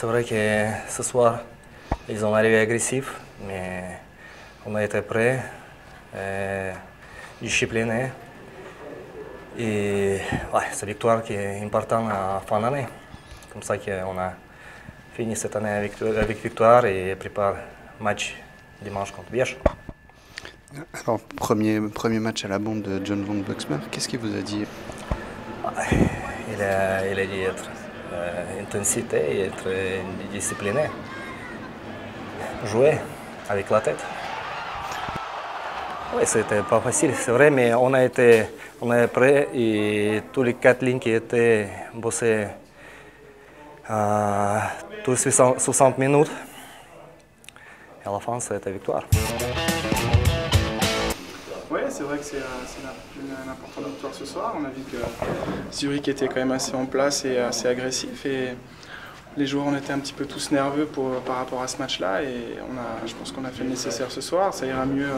C'est vrai que ce soir, ils ont arrivé agressifs, mais on a été prêts, disciplinés. Et ouais, c'est une victoire qui est importante à la fin d'année. Comme ça qu'on a fini cette année avec victoire et prépare le match dimanche contre Biège. Alors, premier match à la bombe de John Von Buxmer, qu'est-ce qu'il vous a dit? Il a dit être intensité et être discipliné. Jouer avec la tête. Oui, c'était pas facile, c'est vrai, mais on est prêts et tous les 4 lignes qui étaient bossées tous 60 minutes. Et à la fin, c'était victoire. Oui, c'est vrai que c'est une importante victoire ce soir. On a vu que Zurich était quand même assez en place et assez agressif. Et les joueurs on était un petit peu tous nerveux par rapport à ce match-là. Et je pense qu'on a fait le nécessaire ce soir. Ça ira mieux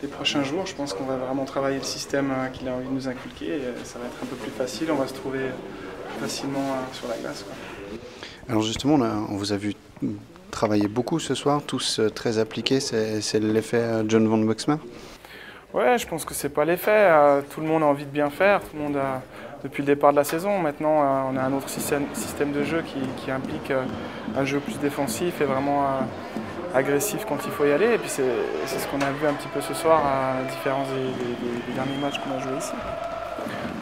les prochains jours. Je pense qu'on va vraiment travailler le système qu'il a envie de nous inculquer. Et ça va être un peu plus facile. On va se trouver facilement sur la glace, quoi. Alors justement, on vous a vu travailler beaucoup ce soir, tous très appliqués. C'est l'effet John Von Buxmer? Ouais, je pense que c'est pas l'effet. Tout le monde a envie de bien faire. Tout le monde a, depuis le départ de la saison. Maintenant, on a un autre système de jeu qui implique un jeu plus défensif et vraiment agressif quand il faut y aller. Et puis c'est ce qu'on a vu un petit peu ce soir, à la différence des derniers matchs qu'on a joués ici.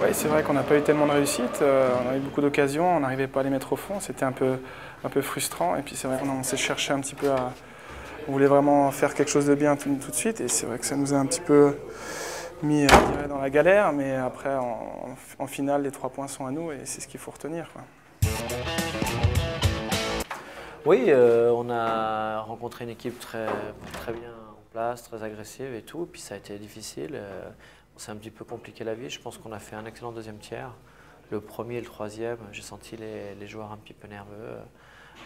Oui, c'est vrai qu'on n'a pas eu tellement de réussite. On a eu beaucoup d'occasions, on n'arrivait pas à les mettre au fond. C'était un peu frustrant. Et puis c'est vrai qu'on s'est cherché un petit peu à... On voulait vraiment faire quelque chose de bien tout de suite et c'est vrai que ça nous a un petit peu mis dans la galère, mais après en finale les 3 points sont à nous et c'est ce qu'il faut retenir, quoi. Oui, on a rencontré une équipe très bien en place, très agressive et tout, puis ça a été difficile. On s'est un petit peu compliqué la vie. Je pense qu'on a fait un excellent deuxième tiers. Le premier et le troisième, j'ai senti les joueurs un petit peu nerveux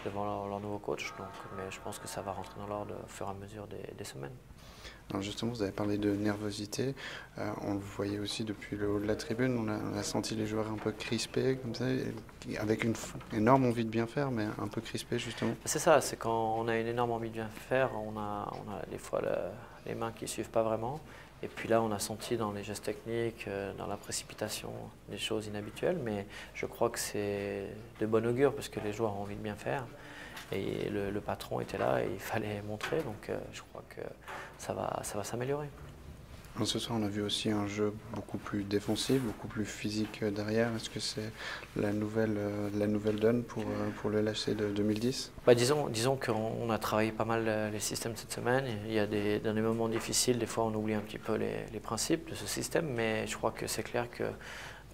devant leur nouveau coach, mais je pense que ça va rentrer dans l'ordre au fur et à mesure des semaines. Alors justement, vous avez parlé de nervosité, on le voyait aussi depuis le haut de la tribune, on a senti les joueurs un peu crispés, comme ça, avec une énorme envie de bien faire, mais un peu crispés justement. C'est ça, c'est quand on a une énorme envie de bien faire, on a des fois les mains qui ne suivent pas vraiment. Et puis là, on a senti dans les gestes techniques, dans la précipitation, des choses inhabituelles, mais je crois que c'est de bon augure parce que les joueurs ont envie de bien faire. Et le patron était là et il fallait montrer, donc je crois que ça va s'améliorer. Ce soir, on a vu aussi un jeu beaucoup plus défensif, beaucoup plus physique derrière. Est-ce que c'est la nouvelle donne pour le LHC de 2010? Disons qu'on a travaillé pas mal les systèmes cette semaine. Il y a dans des moments difficiles, des fois on oublie un petit peu les principes de ce système, mais je crois que c'est clair que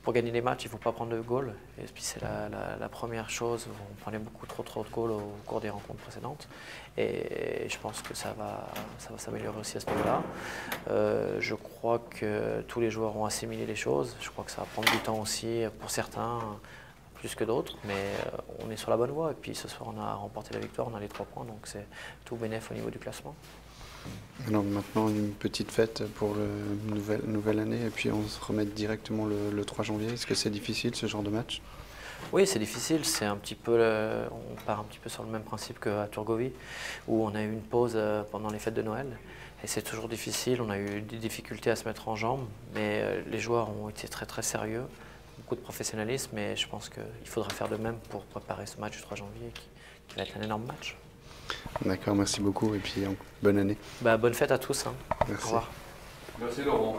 pour gagner les matchs, il ne faut pas prendre de goal. Et puis c'est la première chose, on prenait beaucoup trop de goals au cours des rencontres précédentes. Et je pense que ça va s'améliorer aussi à ce niveau-là. Je crois que tous les joueurs ont assimilé les choses. Je crois que ça va prendre du temps aussi pour certains, plus que d'autres. Mais on est sur la bonne voie. Et puis ce soir, on a remporté la victoire, on a les 3 points. Donc c'est tout bénef au niveau du classement. Alors maintenant, une petite fête pour la nouvelle année et puis on se remet directement le 3 janvier. Est-ce que c'est difficile ce genre de match? Oui, c'est difficile. C'est un petit peu, on part un petit peu sur le même principe qu'à Turgovie, où on a eu une pause pendant les fêtes de Noël. Et c'est toujours difficile. On a eu des difficultés à se mettre en jambes, mais les joueurs ont été très sérieux, beaucoup de professionnalisme. Mais je pense qu'il faudra faire de même pour préparer ce match du 3 janvier, qui va être un énorme match. D'accord, merci beaucoup et puis bonne année. Bonne fête à tous. Hein. Merci. Au revoir. Merci Laurent.